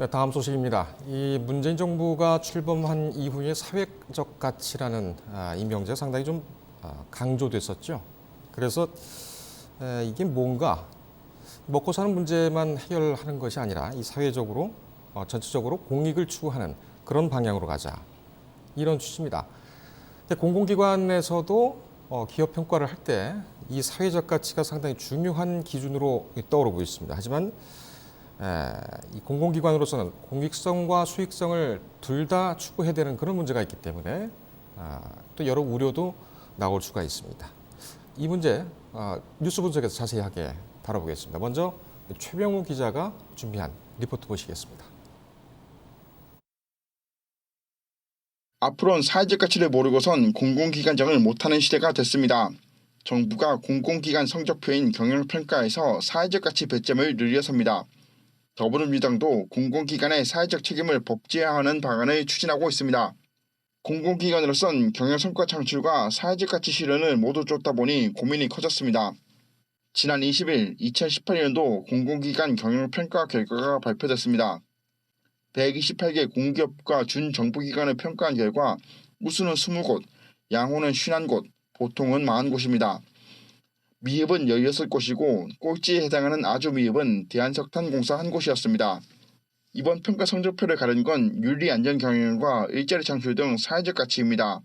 네, 다음 소식입니다. 이 문재인 정부가 출범한 이후에 사회적 가치라는 이 명제가 상당히 좀 강조됐었죠. 그래서 이게 뭔가 먹고 사는 문제만 해결하는 것이 아니라 이 사회적으로 전체적으로 공익을 추구하는 그런 방향으로 가자. 이런 취지입니다. 근데 공공기관에서도 기업 평가를 할 때 이 사회적 가치가 상당히 중요한 기준으로 떠오르고 있습니다. 하지만 이 공공기관으로서는 공익성과 수익성을 둘 다 추구해야 되는 그런 문제가 있기 때문에 또 여러 우려도 나올 수가 있습니다. 이 문제 뉴스 분석에서 자세하게 다뤄보겠습니다. 먼저 최병우 기자가 준비한 리포트 보시겠습니다. 앞으로는 사회적 가치를 모르고선 공공기관장을 못하는 시대가 됐습니다. 정부가 공공기관 성적표인 경영평가에서 사회적 가치 배점을 늘려섭니다. 더불어민주당도 공공기관의 사회적 책임을 법제화하는 방안을 추진하고 있습니다. 공공기관으로선 경영성과 창출과 사회적 가치 실현을 모두 쫓다 보니 고민이 커졌습니다. 지난 20일 2018년도 공공기관 경영평가 결과가 발표됐습니다. 128개 공기업과 준정부기관을 평가한 결과 우수는 20곳, 양호는 51곳, 보통은 40곳입니다. 미흡은 16곳이고 꼴찌에 해당하는 아주 미흡은 대한석탄공사 1곳이었습니다. 이번 평가 성적표를 가른 건 윤리안전경영과 일자리 창출 등 사회적 가치입니다.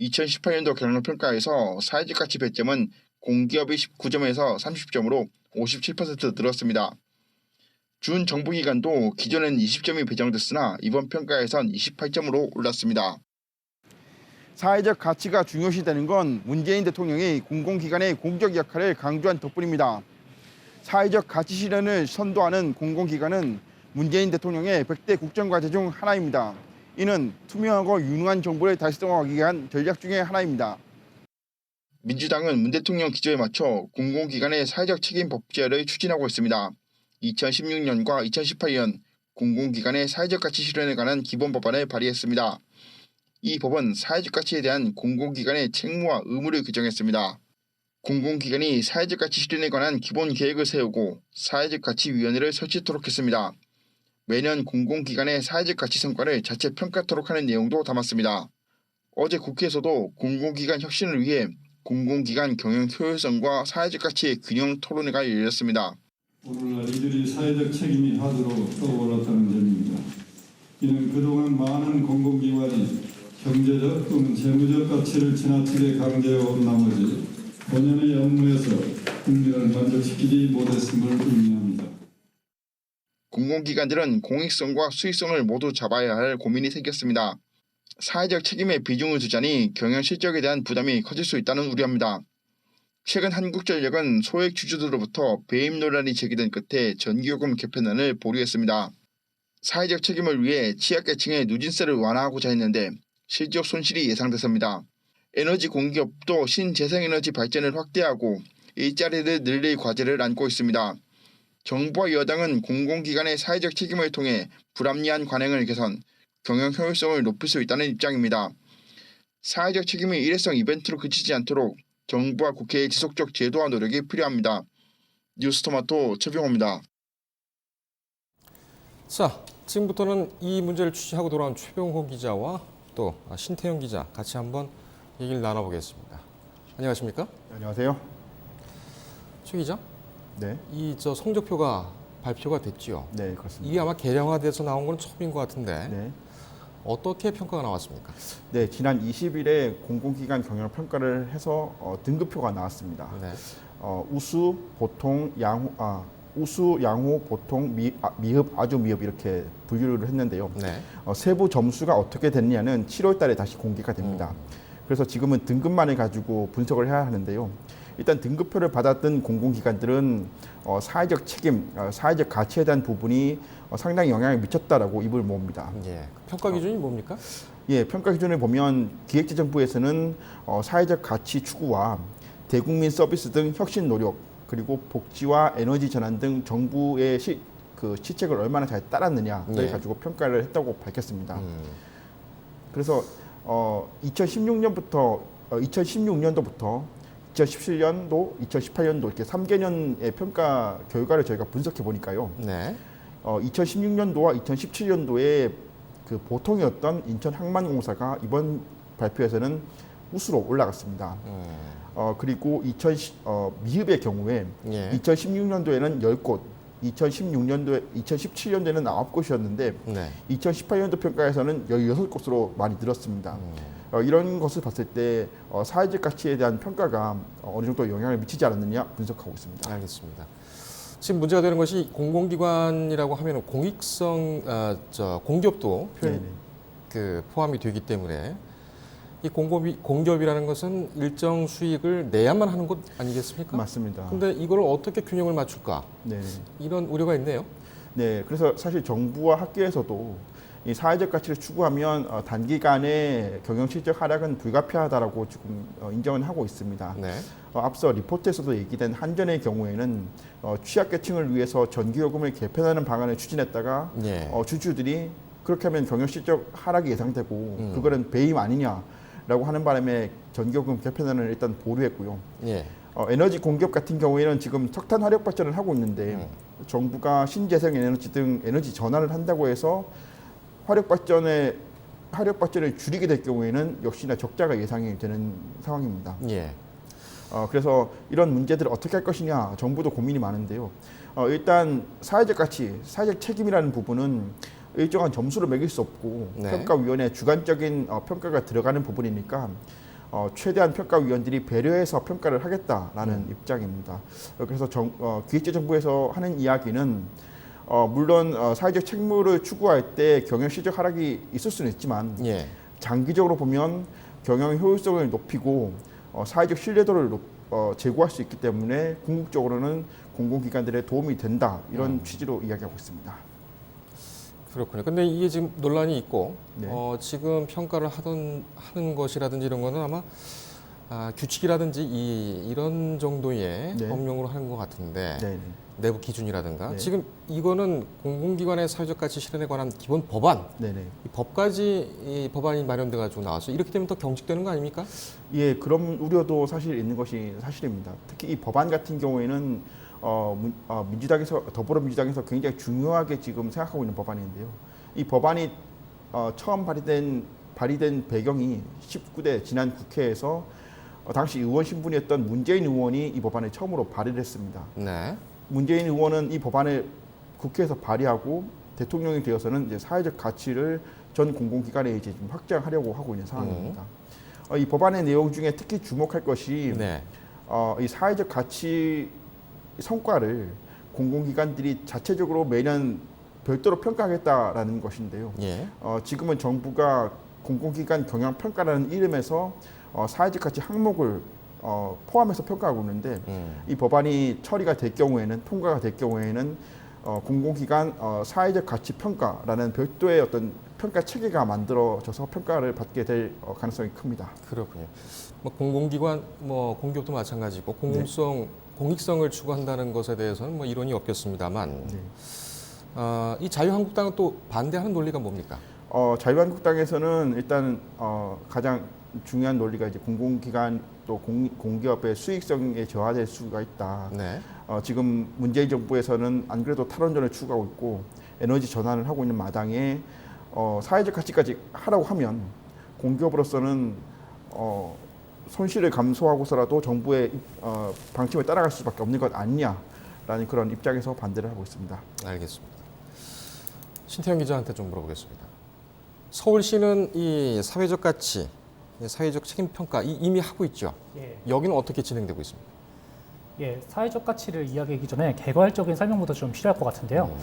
2018년도 경영평가에서 사회적 가치 배점은 공기업이 19점에서 30점으로 57% 늘었습니다. 준정부기관도 기존엔 20점이 배정됐으나 이번 평가에선 28점으로 올랐습니다. 사회적 가치가 중요시되는 건 문재인 대통령이 공공기관의 공적 역할을 강조한 덕분입니다. 사회적 가치 실현을 선도하는 공공기관은 문재인 대통령의 100대 국정과제 중 하나입니다. 이는 투명하고 유능한 정부를 달성하기 위한 전략 중의 하나입니다. 민주당은 문 대통령 기조에 맞춰 공공기관의 사회적 책임 법제화를 추진하고 있습니다. 2016년과 2018년 공공기관의 사회적 가치 실현에 관한 기본 법안을 발의했습니다. 이 법은 사회적 가치에 대한 공공기관의 책무와 의무를 규정했습니다. 공공기관이 사회적 가치 실현에 관한 기본 계획을 세우고 사회적 가치위원회를 설치토록 했습니다. 매년 공공기관의 사회적 가치 성과를 자체 평가토록 하는 내용도 담았습니다. 어제 국회에서도 공공기관 혁신을 위해 공공기관 경영 효율성과 사회적 가치의 균형 토론회가 열렸습니다. 오늘날 이들이 사회적 책임이 하드로 떠올랐다는 점입니다. 이는 그동안 많은 공공기관이 경제적 또는 재무적 가치를 지나치게 강조해온 나머지 본연의 업무에서 국민을 만족시키지 못했음을 의미합니다. 공공기관들은 공익성과 수익성을 모두 잡아야 할 고민이 생겼습니다. 사회적 책임에 비중을 두자니 경영 실적에 대한 부담이 커질 수 있다는 우려합니다. 최근 한국전력은 소액 주주들로부터 배임 논란이 제기된 끝에 전기요금 개편안을 보류했습니다. 사회적 책임을 위해 취약계층의 누진세를 완화하고자 했는데 실적 손실이 예상됐습니다. 에너지 공기업도 신재생에너지 발전을 확대하고 일자리를 늘릴 과제를 안고 있습니다. 정부와 여당은 공공기관의 사회적 책임을 통해 불합리한 관행을 개선, 경영 효율성을 높일 수 있다는 입장입니다. 사회적 책임이 일회성 이벤트로 그치지 않도록 정부와 국회의 지속적 제도화 노력이 필요합니다. 뉴스토마토 최병호입니다. 자, 지금부터는 이 문제를 취재하고 돌아온 최병호 기자와 또 신태영 기자 같이 한번 얘기를 나눠보겠습니다. 안녕하십니까? 안녕하세요. 최 기자, 네, 이 성적표가 발표가 됐지요. 네 그렇습니다. 이게 아마 개량화돼서 나온 건 처음인 것 같은데 네. 어떻게 평가가 나왔습니까? 네, 지난 20일에 공공기관 경영 평가를 해서 등급표가 나왔습니다. 네. 우수, 보통, 우수, 양호, 보통, 미흡, 아주 미흡 이렇게 분류를 했는데요. 네. 세부 점수가 어떻게 됐냐는 7월 달에 다시 공개가 됩니다. 그래서 지금은 등급만을 가지고 분석을 해야 하는데요. 일단 등급표를 받았던 공공기관들은 사회적 책임, 사회적 가치에 대한 부분이 상당히 영향을 미쳤다라고 입을 모읍니다. 예. 평가 기준이 뭡니까? 예, 평가 기준을 보면 기획재정부에서는 사회적 가치 추구와 대국민 서비스 등 혁신 노력, 그리고 복지와 에너지 전환 등 정부의 시책을 얼마나 잘 따랐느냐를 네. 가지고 평가를 했다고 밝혔습니다. 그래서 2016년도부터 2017년도, 2018년도 이렇게 3개년의 평가 결과를 저희가 분석해 보니까요. 네. 2016년도와 2017년도에 그 보통이었던 인천항만공사가 이번 발표에서는 우수로 올라갔습니다. 그리고 미흡의 경우에 예. 2016년도에는 10곳, 2017년도에는 9곳이었는데 네. 2018년도 평가에서는 16곳으로 많이 늘었습니다. 이런 것을 봤을 때 사회적 가치에 대한 평가가 어느 정도 영향을 미치지 않았느냐 분석하고 있습니다. 알겠습니다. 지금 문제가 되는 것이 공공기관이라고 하면 공익성, 공기업도 네네. 포함이 되기 때문에 이 공기업이라는 것은 일정 수익을 내야만 하는 것 아니겠습니까? 맞습니다. 근데 이걸 어떻게 균형을 맞출까? 네. 이런 우려가 있네요. 네, 그래서 사실 정부와 학계에서도 이 사회적 가치를 추구하면 단기간에 경영 실적 하락은 불가피하다라고 지금 인정은 하고 있습니다. 네. 앞서 리포트에서도 얘기된 한전의 경우에는 취약계층을 위해서 전기요금을 개편하는 방안을 추진했다가 예. 주주들이 그렇게 하면 경영 실적 하락이 예상되고 그거는 배임 아니냐라고 하는 바람에 전기요금 개편안을 일단 보류했고요. 예. 에너지 공기업 같은 경우에는 지금 석탄 화력 발전을 하고 있는데 정부가 신재생 에너지 등 에너지 전환을 한다고 해서 화력 발전을 줄이게 될 경우에는 역시나 적자가 예상이 되는 상황입니다. 예. 그래서 이런 문제들을 어떻게 할 것이냐 정부도 고민이 많은데요. 일단 사회적 가치, 사회적 책임이라는 부분은 일정한 점수를 매길 수 없고 네. 평가위원회 주관적인 평가가 들어가는 부분이니까 최대한 평가위원들이 배려해서 평가를 하겠다라는 입장입니다. 그래서 기획재정부에서 하는 이야기는 물론 사회적 책무를 추구할 때 경영 실적 하락이 있을 수는 있지만 예. 장기적으로 보면 경영 효율성을 높이고 사회적 신뢰도를 제고할 수 있기 때문에 궁극적으로는 공공기관들의 도움이 된다 이런 취지로 이야기하고 있습니다. 그렇군요. 근데 이게 지금 논란이 있고 네. 지금 평가를 하는 것이라든지 이런 거는 아마 규칙이라든지 이런 정도의 네. 법령으로 하는 것 같은데 네. 내부 기준이라든가 네. 지금 이거는 공공기관의 사회적 가치 실현에 관한 기본 법안 네네. 이 법까지 이 법안이 마련돼 가지고 나와서 이렇게 되면 더 경직되는 거 아닙니까? 예, 그런 우려도 사실 있는 것이 사실입니다. 특히 이 법안 같은 경우에는 민주당에서 더불어민주당에서 굉장히 중요하게 지금 생각하고 있는 법안인데요. 이 법안이 처음 발의된 배경이 19대 지난 국회에서 당시 의원 신분이었던 문재인 의원이 이 법안을 처음으로 발의를 했습니다. 네. 문재인 의원은 이 법안을 국회에서 발의하고 대통령이 되어서는 이제 사회적 가치를 전 공공기관에 이제 좀 확장하려고 하고 있는 상황입니다. 이 법안의 내용 중에 특히 주목할 것이 네. 이 사회적 가치 성과를 공공기관들이 자체적으로 매년 별도로 평가하겠다라는 것인데요. 예. 지금은 정부가 공공기관 경영평가라는 이름에서 사회적 가치 항목을 포함해서 평가하고 있는데 이 법안이 처리가 될 경우에는 통과가 될 경우에는 공공기관 사회적 가치 평가라는 별도의 어떤 평가 체계가 만들어져서 평가를 받게 될 가능성이 큽니다. 그렇군요. 뭐 공공기관, 뭐 공기업도 마찬가지고 네. 공익성을 추구한다는 것에 대해서는 뭐 이론이 없겠습니다만 네. 이 자유한국당은 또 반대하는 논리가 뭡니까? 자유한국당에서는 일단 가장 중요한 논리가 이제 공공기관 또 공기업의 수익성에 저하될 수가 있다. 네. 지금 문재인 정부에서는 안 그래도 탈원전을 추구하고 있고 에너지 전환을 하고 있는 마당에 사회적 가치까지 하라고 하면 공기업으로서는 손실을 감소하고서라도 정부의 방침을 따라갈 수밖에 없는 것 아니냐라는 그런 입장에서 반대를 하고 있습니다. 알겠습니다. 신태영 기자한테 좀 물어보겠습니다. 서울시는 이 사회적 가치, 사회적 책임 평가 이미 하고 있죠. 예, 여기는 어떻게 진행되고 있습니까? 예, 사회적 가치를 이야기하기 전에 개괄적인 설명부터 좀 필요할 것 같은데요.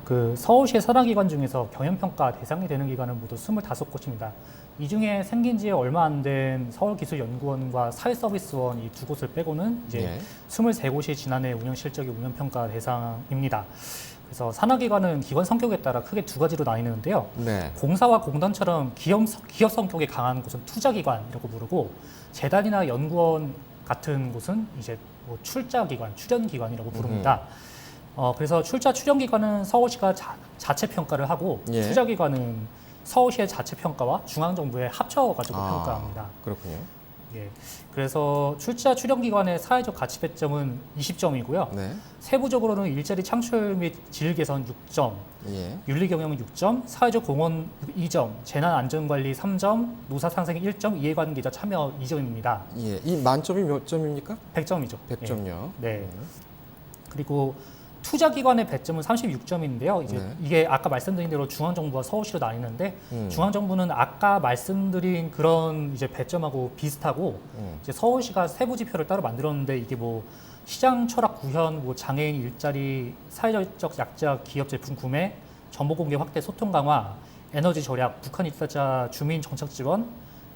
그 서울시의 산하기관 중에서 경영평가 대상이 되는 기관은 모두 25곳입니다. 이 중에 생긴 지 얼마 안 된 서울기술연구원과 사회서비스원 이 두 곳을 빼고는 이제 예. 23곳이 지난해 운영 실적이 운영평가 대상입니다. 그래서 산하기관은 기관 성격에 따라 크게 두 가지로 나뉘는데요. 네. 공사와 공단처럼 기업 성격이 강한 곳은 투자기관이라고 부르고 재단이나 연구원 같은 곳은 이제 뭐 출자기관, 출연기관이라고 부릅니다. 그래서 출연기관은 서울시가 자체 평가를 하고 예. 투자기관은 서울시의 자체 평가와 중앙정부에 합쳐가지고 평가합니다. 그렇군요. 예. 그래서 출자 출연 기관의 사회적 가치 배점은 20점이고요. 네. 세부적으로는 일자리 창출 및 질 개선 6점, 예. 윤리 경영 6점, 사회적 공헌 2점, 재난 안전 관리 3점, 노사 상생 1점, 이해관계자 참여 2점입니다. 예. 이 만점이 몇 점입니까? 100점이죠. 100점요. 네. 그리고 투자 기관의 배점은 36점인데요. 이제 네. 이게 아까 말씀드린 대로 중앙정부와 서울시로 나뉘는데 음. 중앙정부는 아까 말씀드린 그런 이제 배점하고 비슷하고 이제 서울시가 세부 지표를 따로 만들었는데 이게 뭐 시장 철학 구현, 뭐 장애인 일자리, 사회적 약자 기업 제품 구매, 정보 공개 확대 소통 강화, 에너지 절약, 북한 입사자 주민 정착 지원,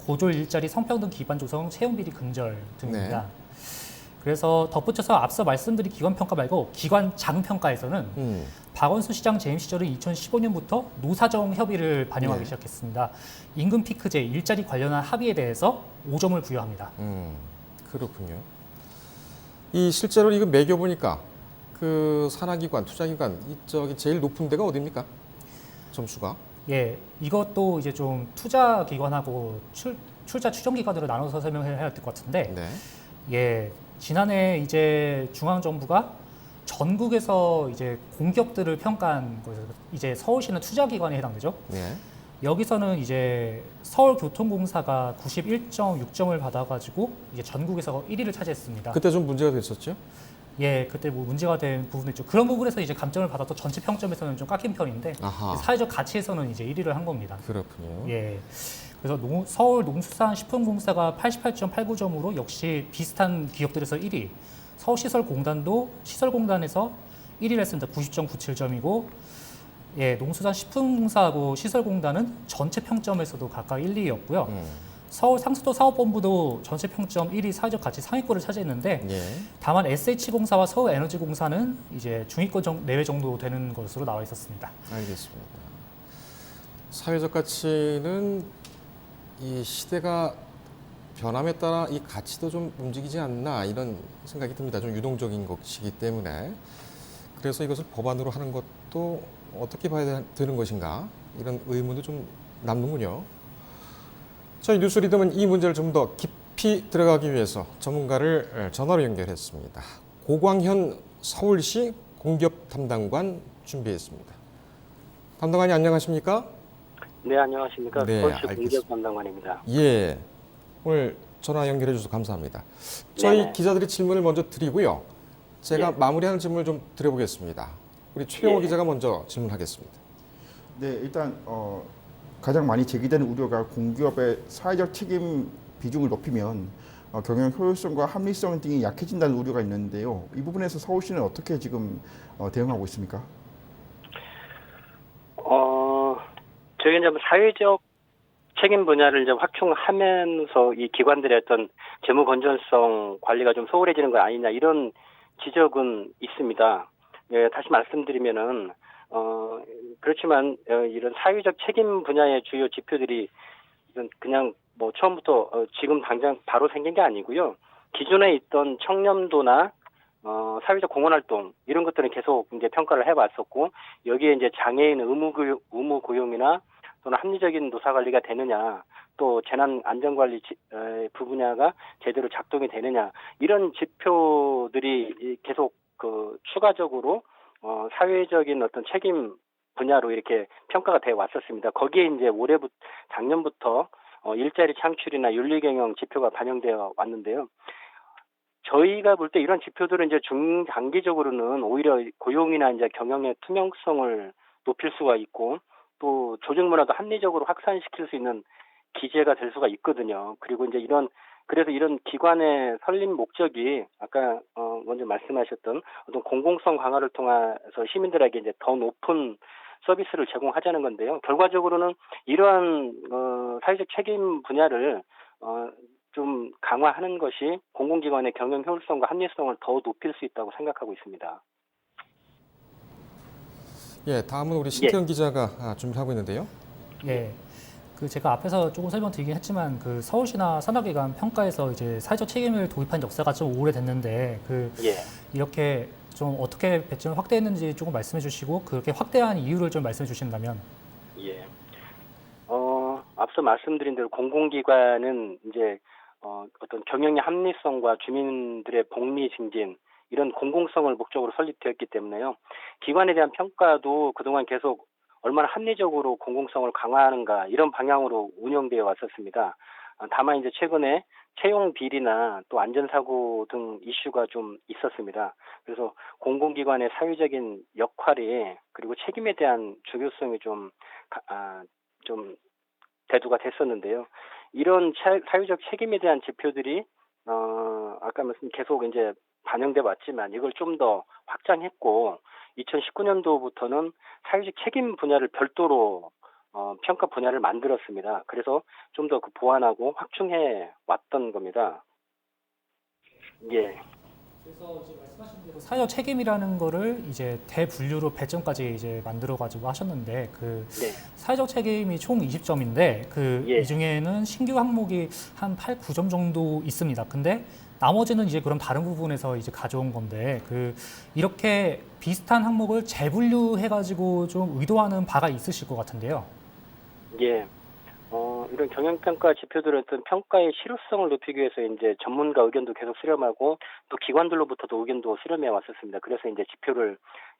고졸 일자리 성평등 기반 조성, 채용 비리 근절 등입니다. 그래서 덧붙여서 앞서 말씀드린 기관 평가 말고 기관 장 평가에서는 박원순 시장 재임 시절인 2015년부터 노사정 협의를 반영하기 네. 시작했습니다. 임금 피크제, 일자리 관련한 합의에 대해서 5점을 부여합니다. 그렇군요. 이 실제로 이거 매겨보니까 그 산하기관, 투자기관 이쪽이 제일 높은 데가 어디입니까? 점수가? 예, 이것도 이제 좀 투자 기관하고 출자 추정 기관으로 나눠서 설명해야 될 것 같은데, 네. 예, 지난해 이제 중앙정부가 전국에서 이제 공기업들을 평가한 거에서 이제 서울시는 투자기관에 해당되죠. 네. 여기서는 이제 서울교통공사가 91.6점을 받아가지고 이제 전국에서 1위를 차지했습니다. 그때 좀 문제가 됐었죠? 예, 그때 뭐 문제가 된 부분도 있죠. 그런 부분에서 이제 감점을 받아서 전체 평점에서는 좀 깎인 편인데 아하. 사회적 가치에서는 이제 1위를 한 겁니다. 그렇군요. 예. 그래서 서울 농수산식품공사가 88.89점으로 역시 비슷한 기업들에서 1위. 서울시설공단도 시설공단에서 1위를 했습니다. 90.97점이고, 예, 농수산식품공사하고 시설공단은 전체 평점에서도 각각 1, 2위였고요. 서울 상수도 사업본부도 전체 평점 1위 사회적 가치 상위권을 차지했는데, 예. 다만 SH공사와 서울에너지공사는 이제 중위권 내외 정도 되는 것으로 나와 있었습니다. 알겠습니다. 사회적 가치는 이 시대가 변함에 따라 이 가치도 좀 움직이지 않나 이런 생각이 듭니다. 좀 유동적인 것이기 때문에. 그래서 이것을 법안으로 하는 것도 어떻게 봐야 되는 것인가 이런 의문도 좀 남는군요. 저희 뉴스 리듬은 이 문제를 좀 더 깊이 들어가기 위해서 전문가를 전화로 연결했습니다. 고광현 서울시 공기업 담당관 준비했습니다. 담당관이 안녕하십니까? 네, 안녕하십니까. 네, 서울시 알겠습니다. 공기업 담당관입니다. 예, 오늘 전화 연결해 주셔서 감사합니다. 저희 네네. 기자들이 질문을 먼저 드리고요. 제가 예. 마무리하는 질문을 좀 드려보겠습니다. 우리 최영호 예. 기자가 먼저 질문하겠습니다. 네, 일단 가장 많이 제기되는 우려가 공기업의 사회적 책임 비중을 높이면 경영 효율성과 합리성 등이 약해진다는 우려가 있는데요. 이 부분에서 서울시는 어떻게 지금 대응하고 있습니까? 저희가 이제 사회적 책임 분야를 이제 확충하면서 이 기관들의 어떤 재무 건전성 관리가 좀 소홀해지는 거 아니냐 이런 지적은 있습니다. 예, 다시 말씀드리면은 그렇지만 이런 사회적 책임 분야의 주요 지표들이 이건 그냥 뭐 처음부터 지금 당장 바로 생긴 게 아니고요. 기존에 있던 청렴도나 사회적 공헌 활동 이런 것들은 계속 이제 평가를 해왔었고 여기에 이제 장애인 의무 고용이나 또는 합리적인 노사 관리가 되느냐 또 재난 안전 관리 분야가 제대로 작동이 되느냐 이런 지표들이 계속 그 추가적으로 사회적인 어떤 책임 분야로 이렇게 평가가 되어 왔었습니다. 거기에 이제 작년부터 일자리 창출이나 윤리 경영 지표가 반영되어 왔는데요. 저희가 볼 때 이런 지표들은 이제 중장기적으로는 오히려 고용이나 이제 경영의 투명성을 높일 수가 있고 또 조직 문화도 합리적으로 확산시킬 수 있는 기제가 될 수가 있거든요. 그리고 이제 그래서 이런 기관의 설립 목적이 아까 먼저 말씀하셨던 어떤 공공성 강화를 통해서 시민들에게 이제 더 높은 서비스를 제공하자는 건데요. 결과적으로는 이러한 사회적 책임 분야를 좀 강화하는 것이 공공기관의 경영 효율성과 합리성을 더 높일 수 있다고 생각하고 있습니다. 예, 다음은 우리 신태영 기자가 준비하고 있는데요. 예. 그 제가 앞에서 조금 설명드리긴 했지만 그 서울시나 산하기관 평가에서 이제 사회적 책임을 도입한 역사가 좀 오래됐는데 이렇게 좀 어떻게 배점을 확대했는지 조금 말씀해 주시고 그렇게 확대한 이유를 좀 말씀해 주신다면. 예. 앞서 말씀드린 대로 공공기관은 이제 어떤 경영의 합리성과 주민들의 복리 증진 이런 공공성을 목적으로 설립되었기 때문에요. 기관에 대한 평가도 그동안 계속 얼마나 합리적으로 공공성을 강화하는가 이런 방향으로 운영되어 왔었습니다. 다만 이제 최근에 채용 비리나 또 안전사고 등 이슈가 좀 있었습니다. 그래서 공공기관의 사회적인 역할이 그리고 책임에 대한 중요성이 좀 대두가 됐었는데요. 이런 사회적 책임에 대한 지표들이 아까 말씀 계속 이제 반영돼 왔지만 이걸 좀 더 확장했고 2019년도부터는 사회적 책임 분야를 별도로 평가 분야를 만들었습니다. 그래서 좀 더 그 보완하고 확충해 왔던 겁니다. 예. 그래서 이제 말씀하신 대로 사회적 책임이라는 거를 이제 대분류로 배점까지 이제 만들어가지고 하셨는데 그 네. 사회적 책임이 총 20점인데 그 예. 이 중에는 신규 항목이 한 8, 9점 정도 있습니다. 근데 나머지는 이제 그런 다른 부분에서 이제 가져온 건데 그 이렇게 비슷한 항목을 재분류해가지고 좀 의도하는 바가 있으실 것 같은데요. 예. 이런 경영평가 지표들은 어떤 평가의 실효성을 높이기 위해서 이제 전문가 의견도 계속 수렴하고 또 기관들로부터도 의견도 수렴해 왔었습니다. 그래서 이제 지표를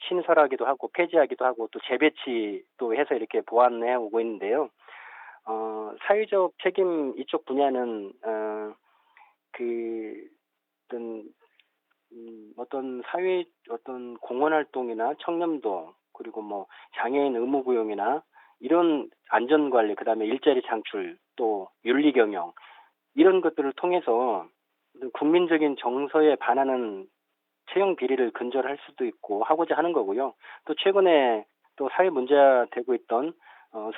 신설하기도 하고 폐지하기도 하고 또 재배치도 해서 이렇게 보완해 오고 있는데요. 사회적 책임 이쪽 분야는 어떤 사회 어떤 공헌 활동이나 청렴도 그리고 뭐 장애인 의무 고용이나 이런 안전 관리 그다음에 일자리 창출 또 윤리 경영 이런 것들을 통해서 국민적인 정서에 반하는 채용 비리를 근절할 수도 있고 하고자 하는 거고요. 또 최근에 또 사회 문제가 되고 있던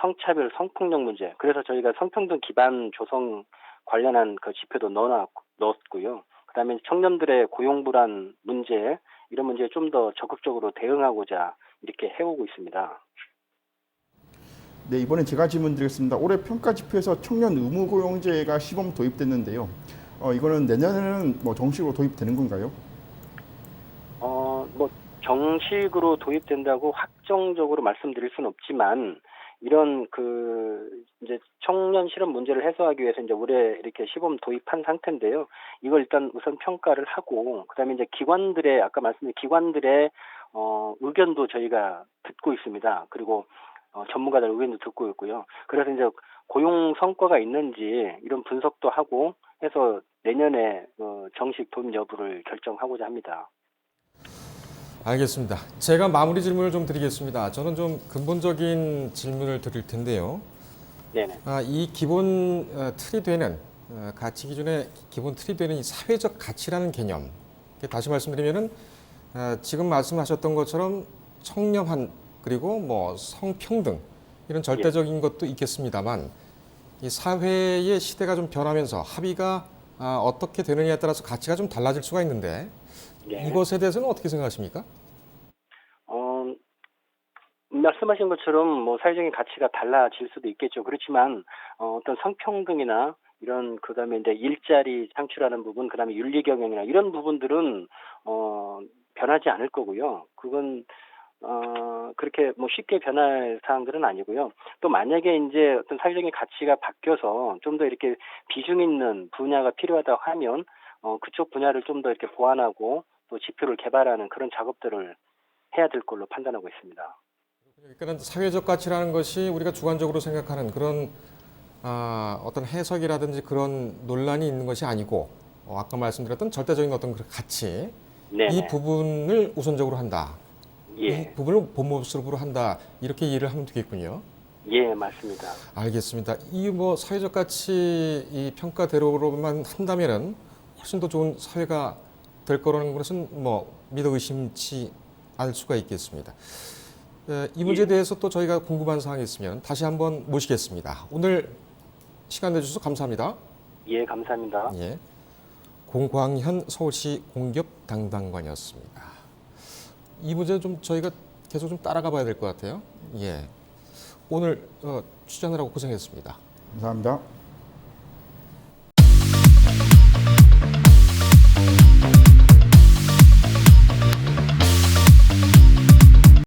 성차별, 성폭력 문제. 그래서 저희가 성평등 기반 조성 관련한 그 지표도 넣었고요. 그다음에 청년들의 고용 불안 문제 이런 문제에 좀 더 적극적으로 대응하고자 이렇게 해오고 있습니다. 네, 이번엔 제가 질문 드리겠습니다. 올해 평가 지표에서 청년 의무 고용제가 시범 도입됐는데요. 이거는 내년에는 뭐 정식으로 도입되는 건가요? 뭐 정식으로 도입된다고 확정적으로 말씀드릴 수는 없지만 이런 이제 청년 실업 문제를 해소하기 위해서 이제 올해 이렇게 시범 도입한 상태인데요. 이걸 일단 우선 평가를 하고 그다음에 이제 기관들의 아까 말씀드린 기관들의 의견도 저희가 듣고 있습니다. 그리고 전문가들 의견도 듣고 있고요. 그래서 이제 고용 성과가 있는지 이런 분석도 하고 해서 내년에 정식 도입 여부를 결정하고자 합니다. 알겠습니다. 제가 마무리 질문을 좀 드리겠습니다. 저는 좀 근본적인 질문을 드릴 텐데요. 네네. 이 기본 틀이 되는 가치 기준의 기본 틀이 되는 이 사회적 가치라는 개념. 다시 말씀드리면은 지금 말씀하셨던 것처럼 청렴한 그리고 뭐 성평등 이런 절대적인 것도 있겠습니다만 이 사회의 시대가 좀 변하면서 합의가 어떻게 되느냐에 따라서 가치가 좀 달라질 수가 있는데 네. 이것에 대해서는 어떻게 생각하십니까? 말씀하신 것처럼 뭐 사회적인 가치가 달라질 수도 있겠죠. 그렇지만 어떤 성평등이나 이런 그다음에 이제 일자리 창출하는 부분, 그다음에 윤리 경영이나 이런 부분들은 변하지 않을 거고요. 그건 그렇게 뭐 쉽게 변할 사항들은 아니고요. 또 만약에 이제 어떤 사회적인 가치가 바뀌어서 좀 더 이렇게 비중 있는 분야가 필요하다고 하면 그쪽 분야를 좀 더 이렇게 보완하고 또 지표를 개발하는 그런 작업들을 해야 될 걸로 판단하고 있습니다. 그러니까 사회적 가치라는 것이 우리가 주관적으로 생각하는 그런 어떤 해석이라든지 그런 논란이 있는 것이 아니고 아까 말씀드렸던 절대적인 어떤 그 가치 네네. 이 부분을 우선적으로 한다. 이 예, 부분을 본 모습으로 한다. 이렇게 이해를 하면 되겠군요. 예, 맞습니다. 알겠습니다. 이 뭐 사회적 가치 이 평가대로로만 한다면은 훨씬 더 좋은 사회가 될 거라는 것은 뭐 믿어 의심치 않을 수가 있겠습니다. 이 문제에 대해서 또 저희가 궁금한 사항이 있으면 다시 한번 모시겠습니다. 오늘 시간 내주셔서 감사합니다. 예, 감사합니다. 예. 공광현 서울시 공기업 담당관이었습니다. 이 문제 좀 저희가 계속 좀 따라가 봐야 될 것 같아요. 예. 오늘 취재하느라고 고생했습니다. 감사합니다.